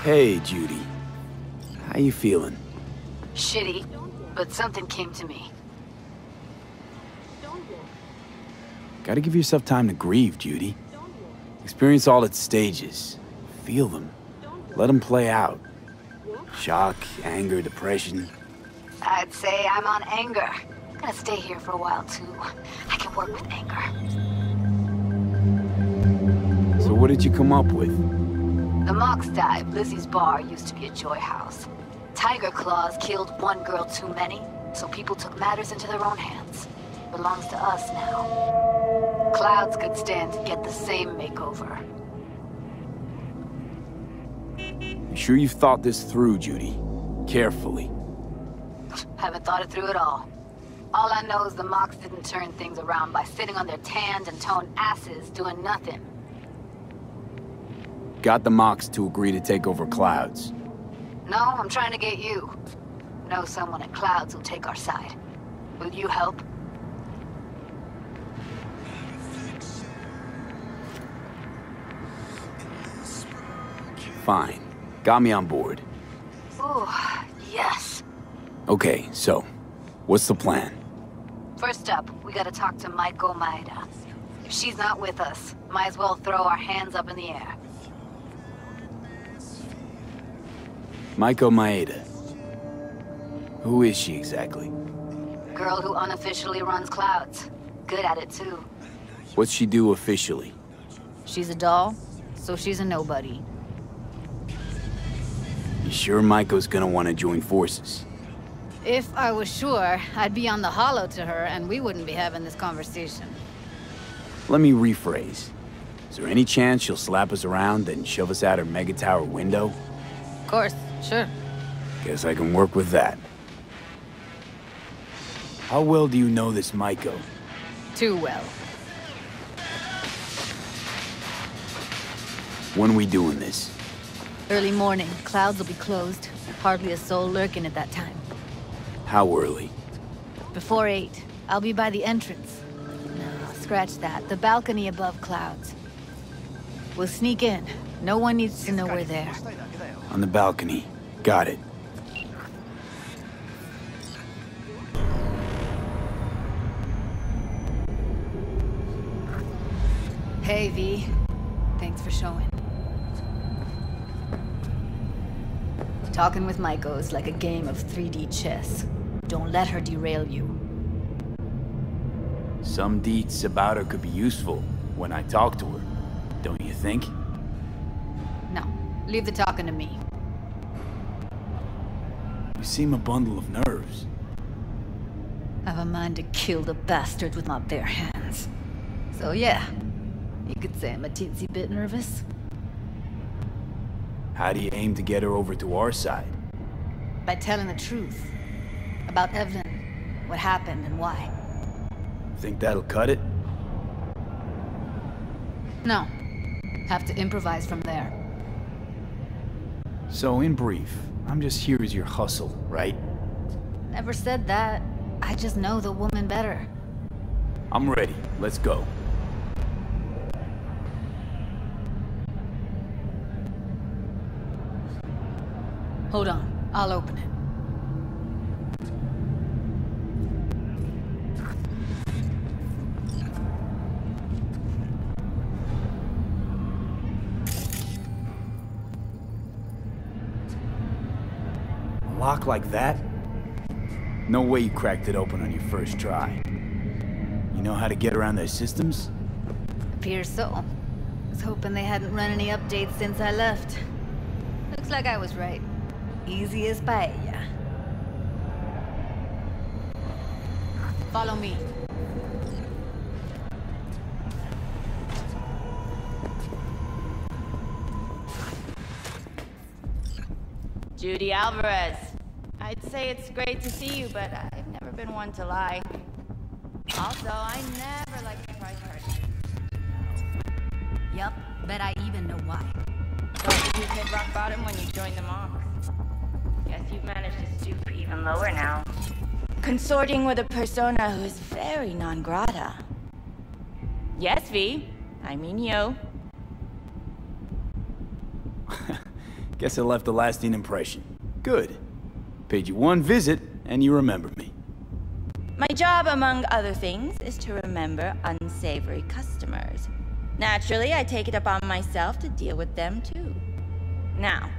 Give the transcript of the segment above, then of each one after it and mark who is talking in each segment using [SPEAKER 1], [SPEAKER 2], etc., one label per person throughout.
[SPEAKER 1] Hey, Judy. How you feeling?
[SPEAKER 2] Shitty, but something came to me.
[SPEAKER 1] Gotta give yourself time to grieve, Judy. Experience all its stages. Feel them. Let them play out. Shock, anger, depression.
[SPEAKER 2] I'd say I'm on anger. Gonna stay here for a while, too. I can work with anger.
[SPEAKER 1] So what did you come up with?
[SPEAKER 2] The Mox dive, Lizzie's bar, used to be a joy house. Tiger Claws killed one girl too many, so people took matters into their own hands. Belongs to us now. Clouds could stand to get the same makeover.
[SPEAKER 1] You sure you've thought this through, Judy? Carefully.
[SPEAKER 2] Haven't thought it through at all. All I know is the Mox didn't turn things around by sitting on their tanned and toned asses doing nothing.
[SPEAKER 1] Got the Mox to agree to take over Clouds.
[SPEAKER 2] No, I'm trying to get you. Know someone at Clouds who'll take our side. Will you help?
[SPEAKER 1] Fine. Got me on board.
[SPEAKER 2] Ooh, yes.
[SPEAKER 1] Okay, so, what's the plan?
[SPEAKER 2] First up, we gotta talk to Maiko Maeda. If she's not with us, might as well throw our hands up in the air.
[SPEAKER 1] Maiko Maeda. Who is she exactly?
[SPEAKER 2] Girl who unofficially runs Clouds. Good at it, too.
[SPEAKER 1] What's she do officially?
[SPEAKER 2] She's a doll, so she's a nobody.
[SPEAKER 1] You sure Maiko's gonna want to join forces?
[SPEAKER 3] If I was sure, I'd be on the holo to her and we wouldn't be having this conversation.
[SPEAKER 1] Let me rephrase. Is there any chance she'll slap us around and shove us out her mega tower window?
[SPEAKER 3] Of course, sure.
[SPEAKER 1] Guess I can work with that. How well do you know this Maiko?
[SPEAKER 3] Too well.
[SPEAKER 1] When are we doing this?
[SPEAKER 3] Early morning, Clouds will be closed. Hardly a soul lurking at that time.
[SPEAKER 1] How early?
[SPEAKER 3] Before 8, I'll be by the entrance. No, scratch that. The balcony above Clouds. We'll sneak in. No one needs to know we're there.
[SPEAKER 1] On the balcony. Got it.
[SPEAKER 3] Hey, V. Thanks for showing. Talking with Maiko is like a game of 3D chess. Don't let her derail you.
[SPEAKER 1] Some deets about her could be useful when I talk to her, don't you think?
[SPEAKER 3] No, leave the talking to me.
[SPEAKER 1] You seem a bundle of nerves.
[SPEAKER 3] I've a mind to kill the bastard with my bare hands. So yeah, you could say I'm a teensy bit nervous.
[SPEAKER 1] How do you aim to get her over to our side?
[SPEAKER 3] By telling the truth. About Evelyn, what happened and why.
[SPEAKER 1] Think that'll cut it?
[SPEAKER 3] No. Have to improvise from there.
[SPEAKER 1] So in brief, I'm just here as your hustle, right?
[SPEAKER 3] Never said that. I just know the woman better.
[SPEAKER 1] I'm ready. Let's go.
[SPEAKER 3] Hold on. I'll open it.
[SPEAKER 1] A lock like that? No way you cracked it open on your first try. You know how to get around their systems?
[SPEAKER 3] Appears so. Was hoping they hadn't run any updates since I left. Looks like I was right. Easy as paella. Follow me.
[SPEAKER 4] Judy Alvarez. I'd say it's great to see you, but I've never been one to lie. Also, I never like surprise parties.
[SPEAKER 3] Yup, bet I even know why.
[SPEAKER 4] Thought you hit rock bottom when you joined the Mox. Guess you've managed to stoop even lower now. Consorting with a persona who is very non grata. Yes, V. I mean you.
[SPEAKER 1] Guess I left a lasting impression. Good. Paid you one visit, and you remember me.
[SPEAKER 4] My job, among other things, is to remember unsavory customers. Naturally, I take it upon myself to deal with them too. Now,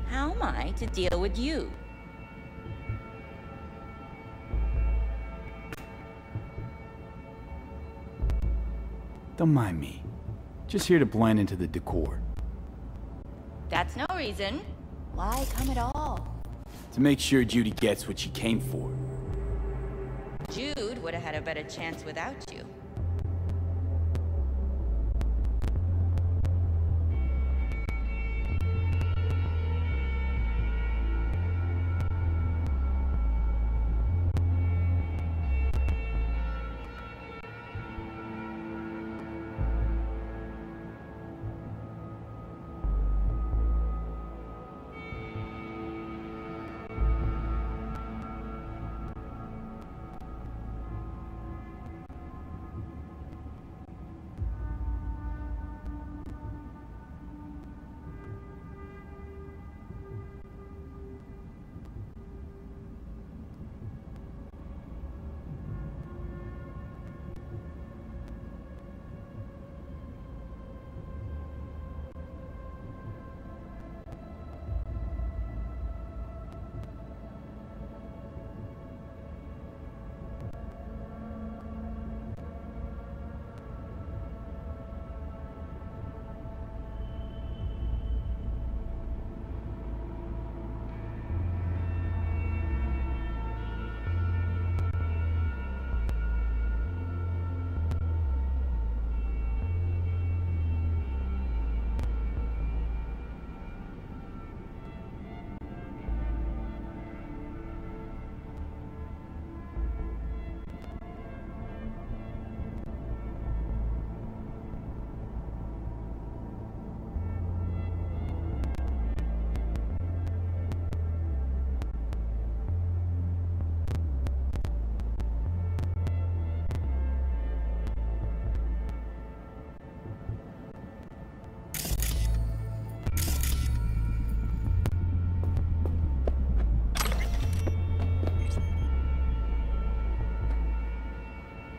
[SPEAKER 4] how am I to deal with you?
[SPEAKER 1] Don't mind me. Just here to blend into the decor.
[SPEAKER 4] That's no reason. Why come at all?
[SPEAKER 1] To make sure Judy gets what she came for.
[SPEAKER 4] Jude would have had a better chance without you.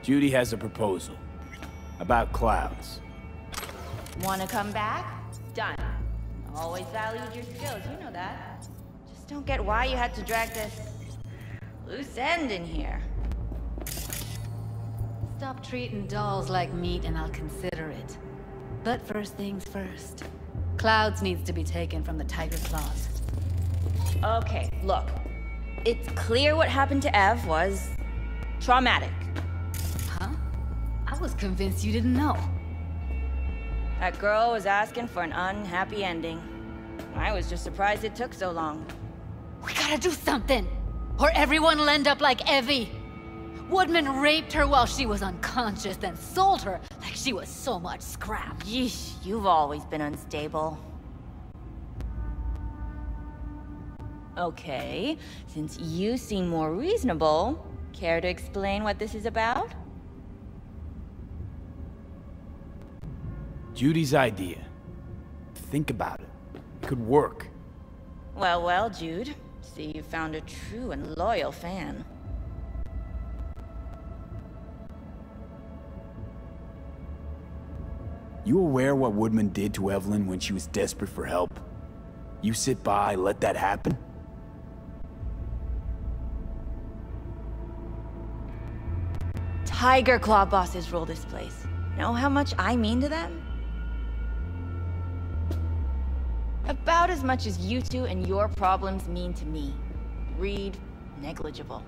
[SPEAKER 1] Judy has a proposal. About clouds.
[SPEAKER 4] Wanna come back? Done. Always valued your skills, you know that. Just don't get why you had to drag this loose end in here.
[SPEAKER 3] Stop treating dolls like meat and I'll consider it. But first things first. Clouds needs to be taken from the Tiger Claws.
[SPEAKER 4] Okay, look. It's clear what happened to Ev was traumatic.
[SPEAKER 3] Huh? I was convinced you didn't know.
[SPEAKER 4] That girl was asking for an unhappy ending. I was just surprised it took so long.
[SPEAKER 3] We gotta do something, or everyone will end up like Evie. Woodman raped her while she was unconscious, then sold her like she was so much scrap.
[SPEAKER 4] Yeesh, you've always been unstable. Okay, since you seem more reasonable, care to explain what this is about?
[SPEAKER 1] Judy's idea. Think about it. It could work.
[SPEAKER 4] Well, well, Jude. See, you found a true and loyal fan.
[SPEAKER 1] You aware what Woodman did to Evelyn when she was desperate for help? You sit by, let that happen?
[SPEAKER 4] Tiger Claw bosses rule this place. Know how much I mean to them? About as much as you two and your problems mean to me. Read negligible.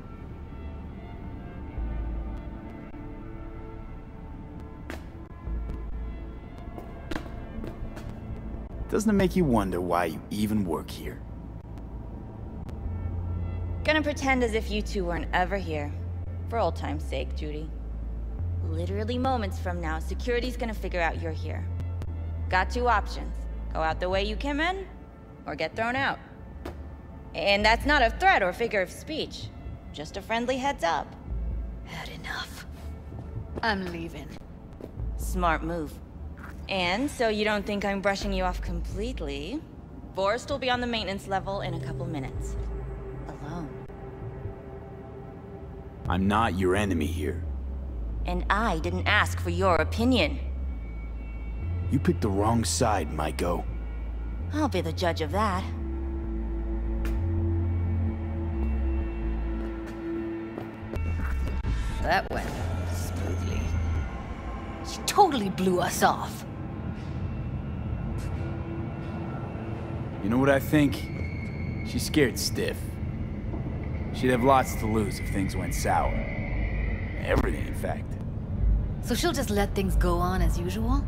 [SPEAKER 1] Doesn't it make you wonder why you even work here?
[SPEAKER 4] Gonna pretend as if you two weren't ever here. For old time's sake, Judy. Literally moments from now, security's gonna figure out you're here. Got two options. Go out the way you came in, or get thrown out. And that's not a threat or figure of speech. Just a friendly heads up.
[SPEAKER 3] Had enough. I'm leaving.
[SPEAKER 4] Smart move. And so you don't think I'm brushing you off completely, Forrest will be on the maintenance level in a couple minutes. Alone.
[SPEAKER 1] I'm not your enemy here.
[SPEAKER 4] And I didn't ask for your opinion.
[SPEAKER 1] You picked the wrong side, Maiko.
[SPEAKER 4] I'll be the judge of that.
[SPEAKER 3] That went smoothly. She totally blew us off.
[SPEAKER 1] You know what I think? She's scared stiff. She'd have lots to lose if things went sour. Everything, in fact.
[SPEAKER 3] So she'll just let things go on as usual?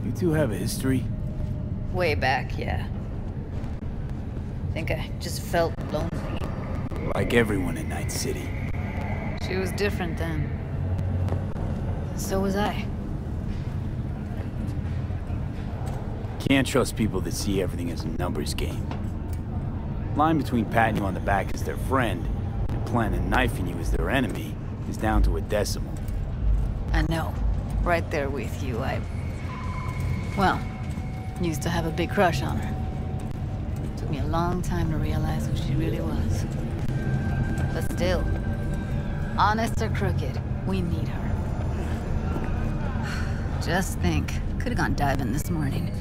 [SPEAKER 1] You two have a history?
[SPEAKER 3] Way back, yeah. Think I just felt lonely.
[SPEAKER 1] Like everyone in Night City.
[SPEAKER 3] She was different then. So was I.
[SPEAKER 1] Can't trust people that see everything as a numbers game. Line between patting you on the back as their friend and planning knifing you as their enemy is down to a decimal.
[SPEAKER 3] I know. Right there with you, well, used to have a big crush on her. Took me a long time to realize who she really was. But still, honest or crooked, we need her. Just think, could have gone diving this morning.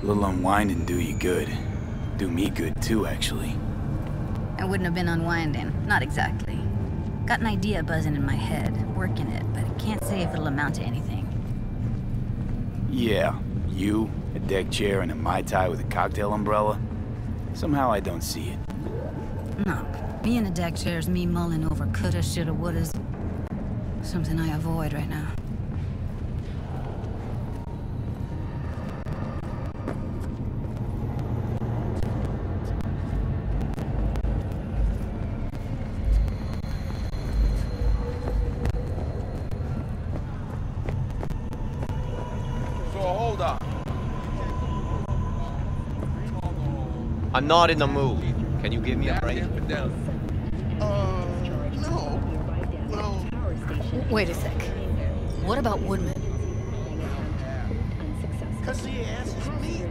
[SPEAKER 1] A little unwinding do you good. Do me good too, actually.
[SPEAKER 3] I wouldn't have been unwinding, not exactly. Got an idea buzzing in my head, working it, but I can't say if it'll amount to anything.
[SPEAKER 1] Yeah, you, a deck chair, and a Mai Tai with a cocktail umbrella? Somehow I don't see it.
[SPEAKER 3] No, me in a deck chair's me mulling over coulda, shoulda, wouldas. Something I avoid right now.
[SPEAKER 5] I'm not in the mood. Can you give me a break?
[SPEAKER 6] No. Well...
[SPEAKER 3] Wait a sec. What about Woodman?
[SPEAKER 6] Cause he asked me,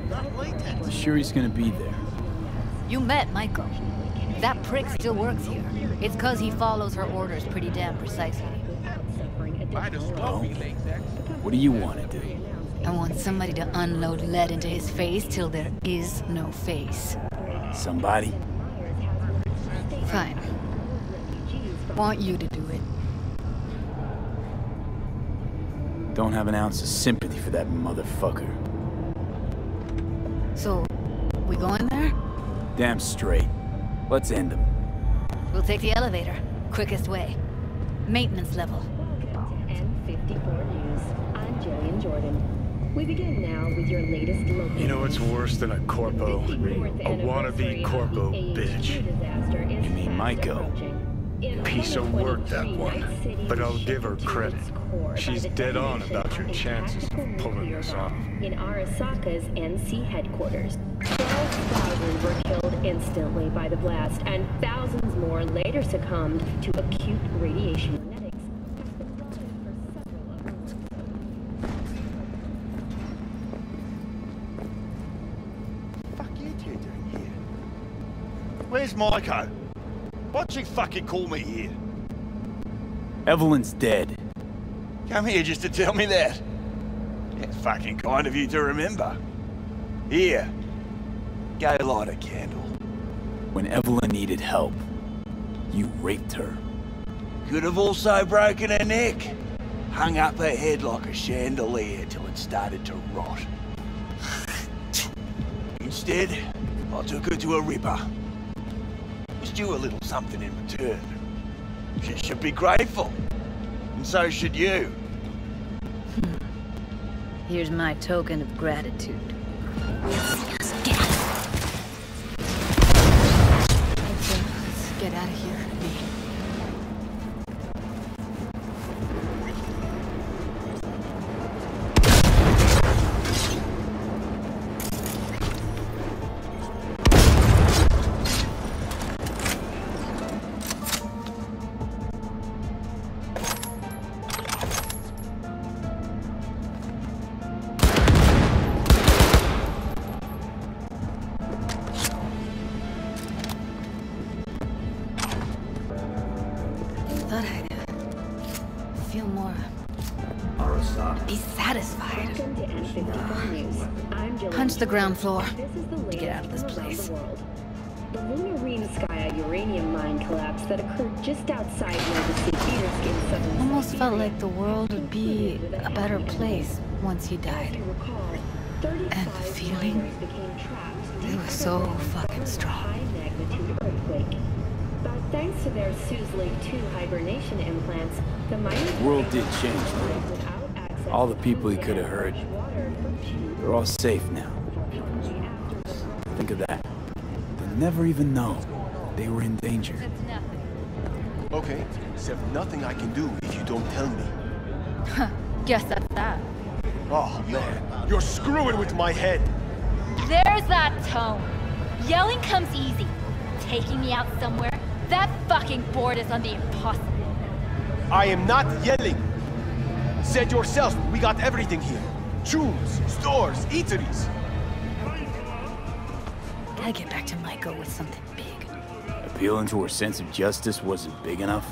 [SPEAKER 6] not latex.
[SPEAKER 1] You sure he's gonna be there?
[SPEAKER 3] You met Michael. That prick still works here. It's cause he follows her orders pretty damn precisely.
[SPEAKER 1] Well, what do you want to do?
[SPEAKER 3] I want somebody to unload lead into his face till there is no face.
[SPEAKER 1] Somebody?
[SPEAKER 3] Fine. Want you to do it.
[SPEAKER 1] Don't have an ounce of sympathy for that motherfucker.
[SPEAKER 3] So, we going there?
[SPEAKER 1] Damn straight. Let's end him.
[SPEAKER 3] We'll take the elevator. Quickest way. Maintenance level.
[SPEAKER 7] N54 News. I'm Jillian Jordan. We begin now with your latest local.
[SPEAKER 8] You know what's worse than a corpo? A wannabe corpo bitch.
[SPEAKER 1] You mean Maiko?
[SPEAKER 8] Piece of work, that one. But I'll give her credit. She's dead on about your chances of pulling this off.
[SPEAKER 7] In Arasaka's NC headquarters, 12,000 were killed instantly by the blast, and thousands more later succumbed to acute radiation kinetics.
[SPEAKER 6] Where's Maiko? Why'd you fucking call me here?
[SPEAKER 1] Evelyn's dead.
[SPEAKER 6] Come here just to tell me that? It's fucking kind of you to remember. Here. Go light a candle.
[SPEAKER 1] When Evelyn needed help, you raped her.
[SPEAKER 6] Could have also broken her neck. Hung up her head like a chandelier till it started to rot. Instead, I took her to a ripper. Was due a little something in return. She should be grateful. And so should you.
[SPEAKER 3] Here's my token of gratitude. thought I'd feel more... be satisfied.
[SPEAKER 7] Welcome to N54 News. I'm Jill.
[SPEAKER 3] Punch the ground floor
[SPEAKER 7] This is the
[SPEAKER 3] to get out of this
[SPEAKER 7] latest from around
[SPEAKER 3] place.
[SPEAKER 7] the world. The lunar Reeves uranium mine collapse that occurred just outside Nova City, in southern
[SPEAKER 3] Almost felt
[SPEAKER 7] Siberia.
[SPEAKER 3] like the world would be a better place once he
[SPEAKER 7] As
[SPEAKER 3] died.
[SPEAKER 7] you recall,
[SPEAKER 3] And the
[SPEAKER 7] 35
[SPEAKER 3] feeling,
[SPEAKER 7] miners became trapped
[SPEAKER 3] it
[SPEAKER 7] due
[SPEAKER 3] was
[SPEAKER 7] to
[SPEAKER 3] so
[SPEAKER 7] the
[SPEAKER 3] fucking strong.
[SPEAKER 7] high-magnitude earthquake. But thanks to their Suze Lake 2 hibernation implants, the miners
[SPEAKER 1] The world did change, though.
[SPEAKER 7] without access
[SPEAKER 1] All the
[SPEAKER 7] to
[SPEAKER 1] people he
[SPEAKER 7] food
[SPEAKER 1] could have
[SPEAKER 7] and
[SPEAKER 1] hurt,
[SPEAKER 7] fresh water for 2
[SPEAKER 1] they're all safe now. Think of that. They'll never even know they were in danger.
[SPEAKER 6] Okay, so nothing I can do if you don't tell me.
[SPEAKER 4] Guess that's that.
[SPEAKER 6] Oh man, you're screwing with my head.
[SPEAKER 4] There's that tone. Yelling comes easy. Taking me out somewhere, that fucking board is on the impossible.
[SPEAKER 6] I am not yelling. Said yourself, we got everything here. Tombs, stores, eateries.
[SPEAKER 3] Gotta get back to Michael with something big.
[SPEAKER 1] Appealing to her sense of justice wasn't big enough.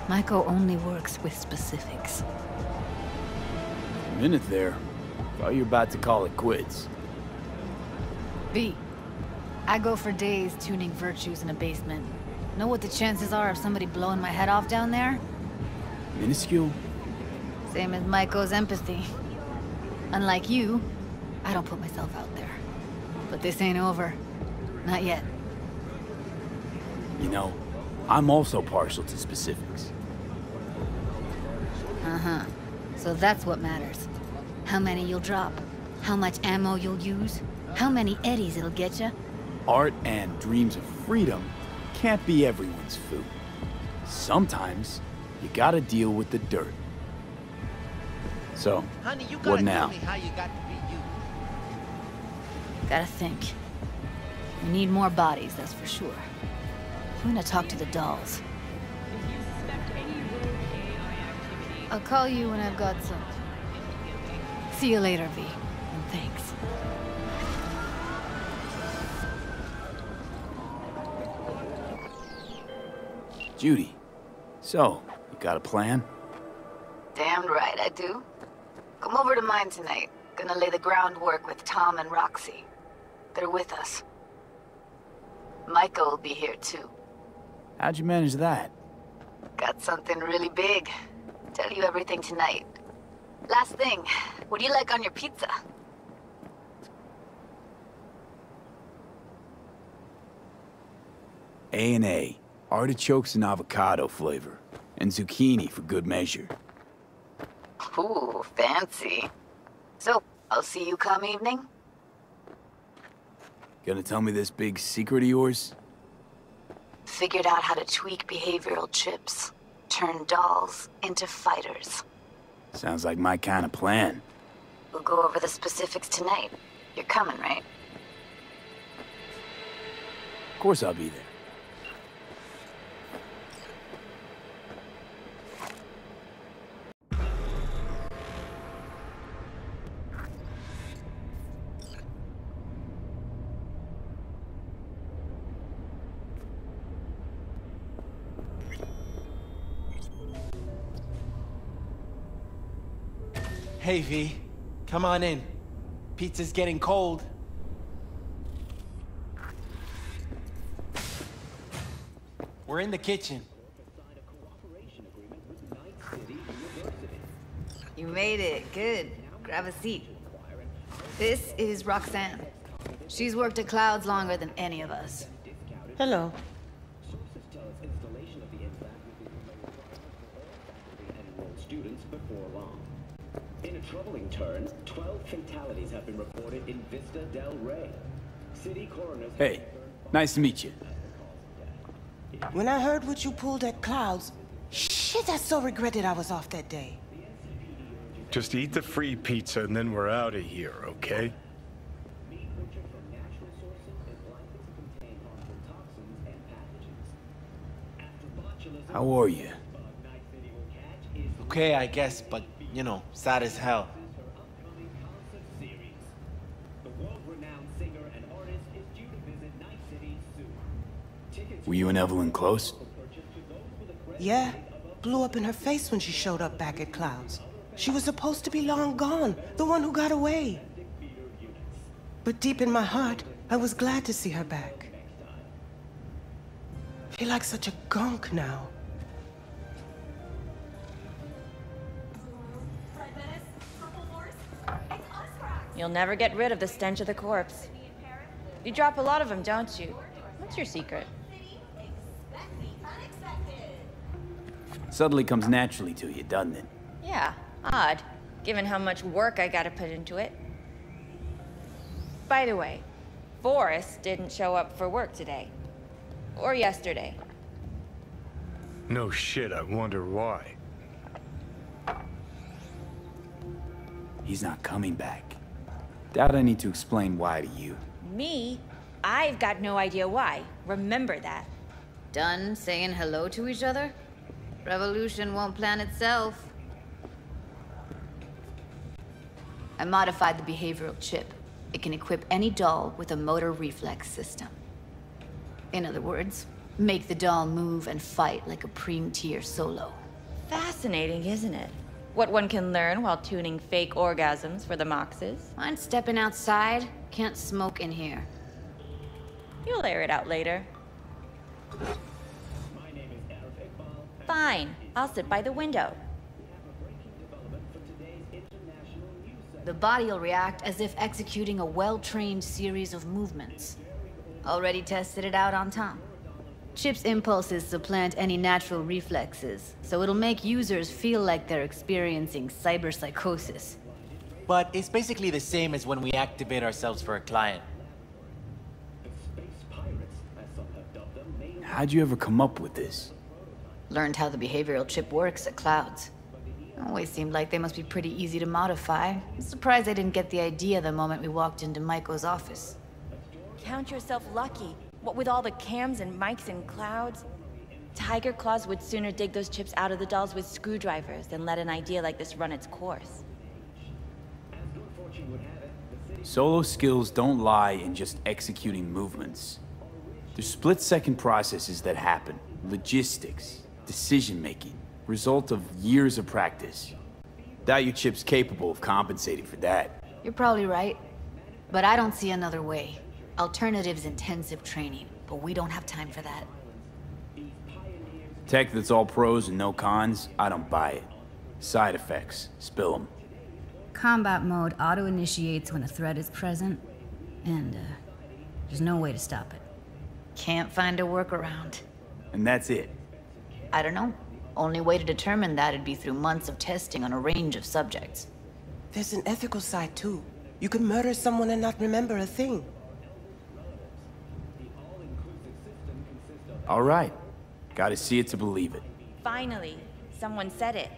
[SPEAKER 3] Michael only works with specifics.
[SPEAKER 1] A minute there, thought you were about to call it quits.
[SPEAKER 3] V, I go for days tuning virtues in a basement. Know what the chances are of somebody blowing my head off down there?
[SPEAKER 1] Minuscule?
[SPEAKER 3] Same as Michael's empathy. Unlike you, I don't put myself out there. But this ain't over. Not yet.
[SPEAKER 1] You know, I'm also partial to specifics.
[SPEAKER 3] Uh-huh. So that's what matters. How many you'll drop. How much ammo you'll use. How many eddies it'll get you.
[SPEAKER 1] Art and dreams of freedom can't be everyone's food. Sometimes, you gotta deal with the dirt. So,
[SPEAKER 5] Honey, you
[SPEAKER 1] what
[SPEAKER 5] gotta
[SPEAKER 1] now?
[SPEAKER 5] tell me how you got to be you.
[SPEAKER 3] Gotta think. We need more bodies, that's for sure. I'm gonna talk to the dolls. I'll call you when I've got some. See you later, V. And thanks.
[SPEAKER 1] Judy, so, you got a plan?
[SPEAKER 2] Damn right I do. Come over to mine tonight. Gonna lay the groundwork with Tom and Roxy. They're with us. Michael will be here too.
[SPEAKER 1] How'd you manage that?
[SPEAKER 2] Got something really big. Tell you everything tonight. Last thing, what do you like on your pizza?
[SPEAKER 1] A&A. Artichokes and avocado flavor. And zucchini for good measure.
[SPEAKER 2] Ooh, fancy. So, I'll see you come evening?
[SPEAKER 1] Gonna tell me this big secret of yours?
[SPEAKER 2] Figured out how to tweak behavioral chips. Turn dolls into fighters.
[SPEAKER 1] Sounds like my kind of plan.
[SPEAKER 2] We'll go over the specifics tonight. You're coming, right?
[SPEAKER 1] Of course I'll be there.
[SPEAKER 9] Hey, V. Come on in. Pizza's getting cold. We're in the kitchen.
[SPEAKER 3] You made it. Good. Grab a seat. This is Roxanne. She's worked at Clouds longer than any of us.
[SPEAKER 10] Hello.
[SPEAKER 11] Students before long. In a troubling turn, 12 fatalities have been reported in Vista del Rey. City coroners...
[SPEAKER 1] Hey, nice to meet you.
[SPEAKER 10] When I heard what you pulled at Clouds, shit, I so regretted I was off that day.
[SPEAKER 8] Just eat the free pizza and then we're out of here, okay?
[SPEAKER 1] How are you?
[SPEAKER 9] Okay, I guess, but, you know, sad as hell.
[SPEAKER 1] Were you and Evelyn close?
[SPEAKER 10] Yeah, blew up in her face when she showed up back at Clouds. She was supposed to be long gone, the one who got away. But deep in my heart, I was glad to see her back. Feel like such a gunk now.
[SPEAKER 4] You'll never get rid of the stench of the corpse. You drop a lot of them, don't you? What's your secret?
[SPEAKER 1] Suddenly comes naturally to you, doesn't it?
[SPEAKER 4] Yeah, odd, given how much work I gotta put into it. By the way, Forrest didn't show up for work today. Or yesterday.
[SPEAKER 8] No shit, I wonder why.
[SPEAKER 1] He's not coming back. Doubt I need to explain why to you.
[SPEAKER 4] Me? I've got no idea why. Remember that.
[SPEAKER 3] Done saying hello to each other? Revolution won't plan itself. I modified the behavioral chip. It can equip any doll with a motor reflex system. In other words, make the doll move and fight like a Preem-tier solo.
[SPEAKER 4] Fascinating, isn't it? What one can learn while tuning fake orgasms for the Moxes.
[SPEAKER 3] Mind stepping outside? Can't smoke in here.
[SPEAKER 4] You'll air it out later. Fine, I'll sit by the window.
[SPEAKER 3] The body will react as if executing a well-trained series of movements. Already tested it out on Tom. Chip's impulses supplant any natural reflexes, so it'll make users feel like they're experiencing cyberpsychosis.
[SPEAKER 9] But it's basically the same as when we activate ourselves for a client.
[SPEAKER 1] How'd you ever come up with this?
[SPEAKER 3] Learned how the behavioral chip works at Clouds. Always seemed like they must be pretty easy to modify. I'm surprised I didn't get the idea the moment we walked into Maiko's office.
[SPEAKER 4] Count yourself lucky. What with all the cams and mics and Clouds? Tiger Claws would sooner dig those chips out of the dolls with screwdrivers than let an idea like this run its course.
[SPEAKER 1] Solo skills don't lie in just executing movements. There's split-second processes that happen. Logistics, decision-making, result of years of practice. Doubt your chip's capable of compensating for that.
[SPEAKER 3] You're probably right, but I don't see another way. Alternative's intensive training, but we don't have time for that.
[SPEAKER 1] Tech that's all pros and no cons, I don't buy it. Side effects, spill them.
[SPEAKER 3] Combat mode auto-initiates when a threat is present, and there's no way to stop it. Can't find a workaround.
[SPEAKER 1] And that's it?
[SPEAKER 3] I don't know. Only way to determine that'd be through months of testing on a range of subjects.
[SPEAKER 10] There's an ethical side too. You can murder someone and not remember a thing.
[SPEAKER 1] All right. Gotta see it to believe it.
[SPEAKER 4] Finally, someone said it.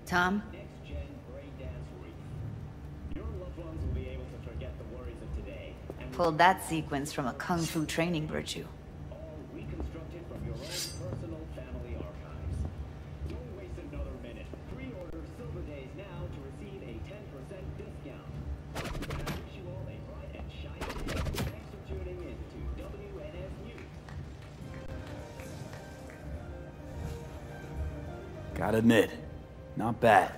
[SPEAKER 3] Tom? Pulled that sequence from a kung fu training virtue.
[SPEAKER 1] Gotta admit, not bad.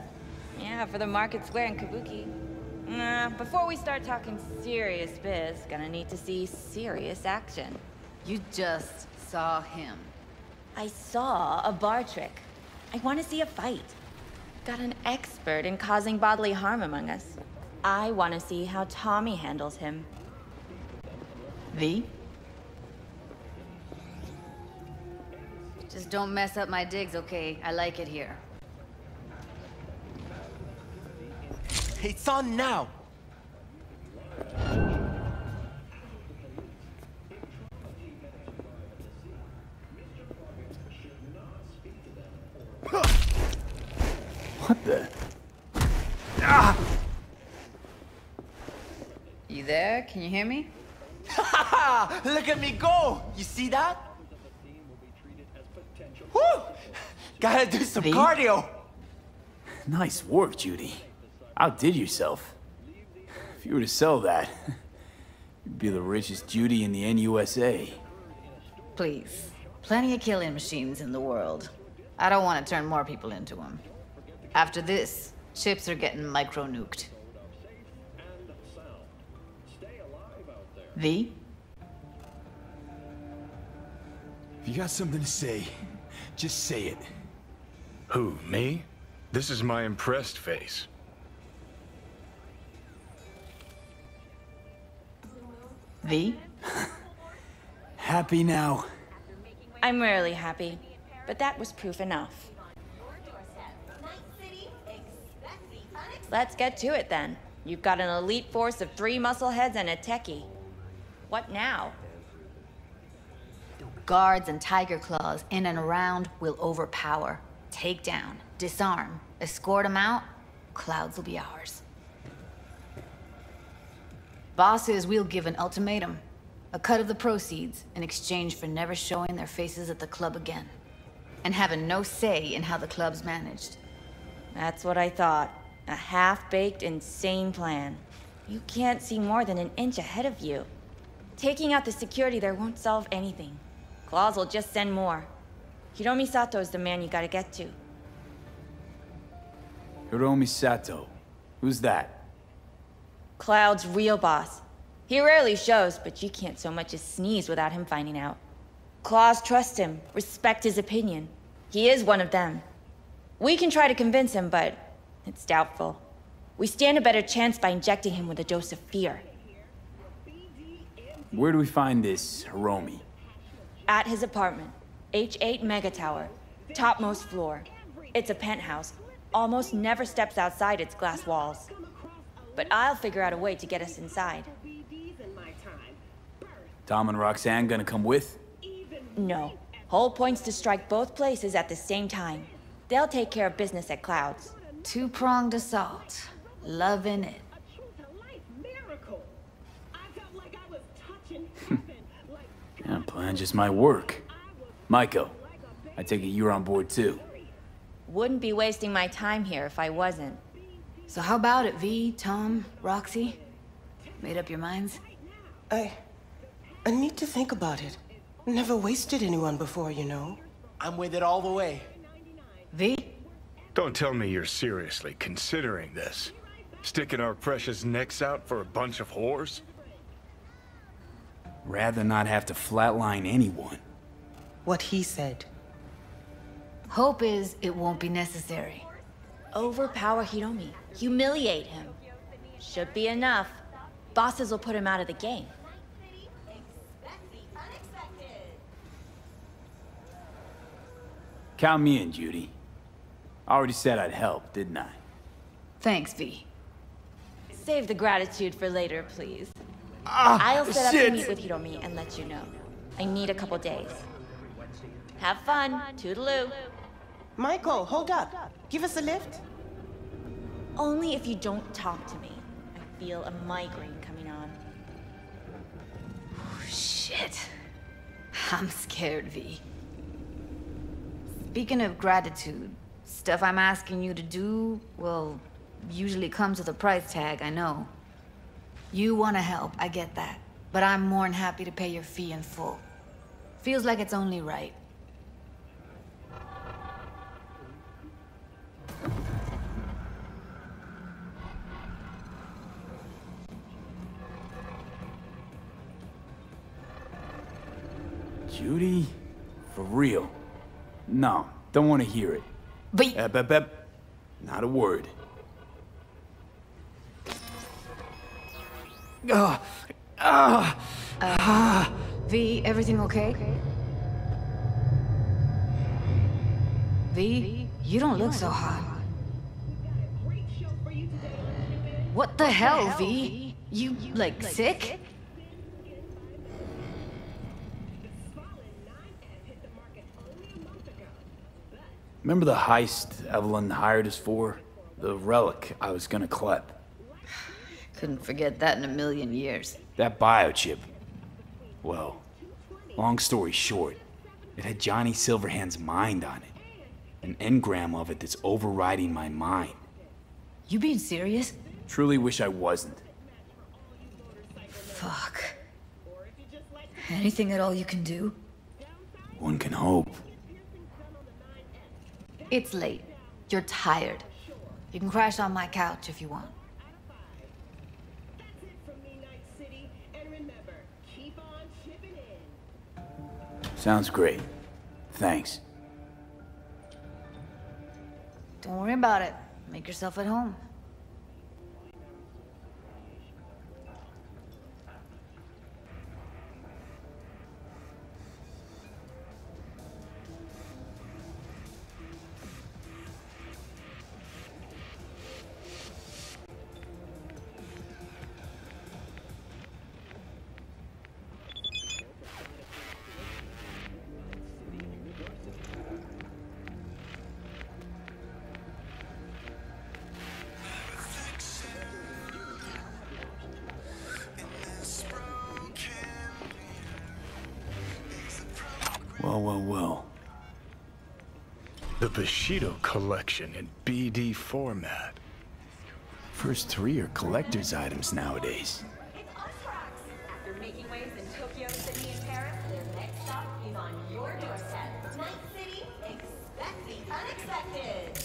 [SPEAKER 4] Yeah, for the Market Square in Kabuki. Before we start talking serious biz, gonna need to see serious action.
[SPEAKER 3] You just saw him.
[SPEAKER 4] I saw a bar trick. I want to see a fight. Got an expert in causing bodily harm among us. I want to see how Tommy handles him.
[SPEAKER 3] V? Just don't mess up my digs, okay? I like it here.
[SPEAKER 9] It's on now!
[SPEAKER 1] What the? Ah!
[SPEAKER 3] You there? Can you hear me?
[SPEAKER 9] Look at me go! You see that? Woo! Gotta do some cardio!
[SPEAKER 1] Nice work, Judy. Outdid yourself. If you were to sell that, you'd be the richest Judy in the NUSA.
[SPEAKER 3] Please. Plenty of killing machines in the world. I don't want to turn more people into them. After this, chips are getting micro-nuked. V?
[SPEAKER 1] If you got something to say, just say it.
[SPEAKER 8] Who, me? This is my impressed face.
[SPEAKER 3] V?
[SPEAKER 1] Happy now?
[SPEAKER 4] I'm rarely happy, but that was proof enough. Let's get to it then. You've got an elite force of 3 muscleheads and a techie. What now?
[SPEAKER 3] Guards and tiger claws in and around will overpower, take down, disarm, escort them out. Clouds will be ours. Bosses, we'll give an ultimatum. A cut of the proceeds in exchange for never showing their faces at the club again. And having no say in how the club's managed.
[SPEAKER 4] That's what I thought. A half-baked, insane plan. You can't see more than an inch ahead of you. Taking out the security there won't solve anything. Claws will just send more. Hiromi Sato's the man you gotta get to.
[SPEAKER 1] Hiromi Sato. Who's that?
[SPEAKER 4] Cloud's real boss. He rarely shows, but you can't so much as sneeze without him finding out. Claws trust him, respect his opinion. He is one of them. We can try to convince him, but it's doubtful. We stand a better chance by injecting him with a dose of fear.
[SPEAKER 1] Where do we find this Hiromi?
[SPEAKER 4] At his apartment. H8 Mega Tower. Topmost floor. It's a penthouse. Almost never steps outside its glass walls. But I'll figure out a way to get us inside.
[SPEAKER 1] Tom and Roxanne gonna come with?
[SPEAKER 4] No. Whole point's to strike both places at the same time. They'll take care of business at Clouds.
[SPEAKER 3] Two-pronged assault. Loving it.
[SPEAKER 1] Yeah, plan just might work. Maiko, I take it you're on board too.
[SPEAKER 4] Wouldn't be wasting my time here if I wasn't.
[SPEAKER 3] So how about it, V, Tom, Roxy? Made up your minds?
[SPEAKER 10] I need to think about it. Never wasted anyone before, you know.
[SPEAKER 9] I'm with it all the way.
[SPEAKER 3] V?
[SPEAKER 8] Don't tell me you're seriously considering this. Sticking our precious necks out for a bunch of whores?
[SPEAKER 1] Rather not have to flatline anyone.
[SPEAKER 10] What he said.
[SPEAKER 3] Hope is it won't be necessary.
[SPEAKER 4] Overpower Hiromi. Humiliate him. Should be enough. Bosses will put him out of the game.
[SPEAKER 1] Count me in, Judy. I already said I'd help, didn't I?
[SPEAKER 3] Thanks, V.
[SPEAKER 4] Save the gratitude for later, please. I'll set up to meet with Hiromi and let you know. I need a couple days. Have fun. Toodaloo.
[SPEAKER 10] Michael, hold up. Give us a lift.
[SPEAKER 4] Only if you don't talk to me. I feel a migraine coming on.
[SPEAKER 3] Oh, shit. I'm scared, V. Speaking of gratitude, stuff I'm asking you to do, well, usually comes with a price tag, I know. You want to help, I get that. But I'm more than happy to pay your fee in full. Feels like it's only right.
[SPEAKER 1] Judy? For real? No, don't want to hear it.
[SPEAKER 3] But
[SPEAKER 1] Not a word.
[SPEAKER 3] V, everything okay? V, you don't look so hot. What the hell, V? You, like, sick?
[SPEAKER 1] Remember the heist Evelyn hired us for? The relic I was gonna clep.
[SPEAKER 3] Couldn't forget that in a million years.
[SPEAKER 1] That biochip. Well, long story short, it had Johnny Silverhand's mind on it. An engram of it that's overriding my mind.
[SPEAKER 3] You being serious?
[SPEAKER 1] Truly wish I wasn't.
[SPEAKER 3] Fuck. Anything at all you can do?
[SPEAKER 1] One can hope.
[SPEAKER 3] It's late. You're tired. You can crash on my couch if you want.
[SPEAKER 1] Sounds great. Thanks.
[SPEAKER 3] Don't worry about it. Make yourself at home.
[SPEAKER 1] Well.
[SPEAKER 8] The Bushido collection in BD format.
[SPEAKER 1] First 3 are collector's items nowadays.
[SPEAKER 12] After making waves in Tokyo, Sydney, and Paris, their next stop is on your doorstep. Night City, expect the unexpected.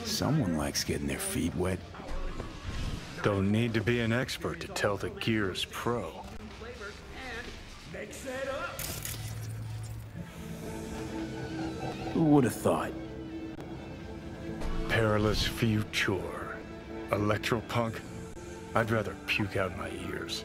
[SPEAKER 1] Someone likes getting their feet wet.
[SPEAKER 8] Don't need to be an expert to tell the gear's pro.
[SPEAKER 1] Who would have thought?
[SPEAKER 8] Perilous future. Electropunk? I'd rather puke out my ears.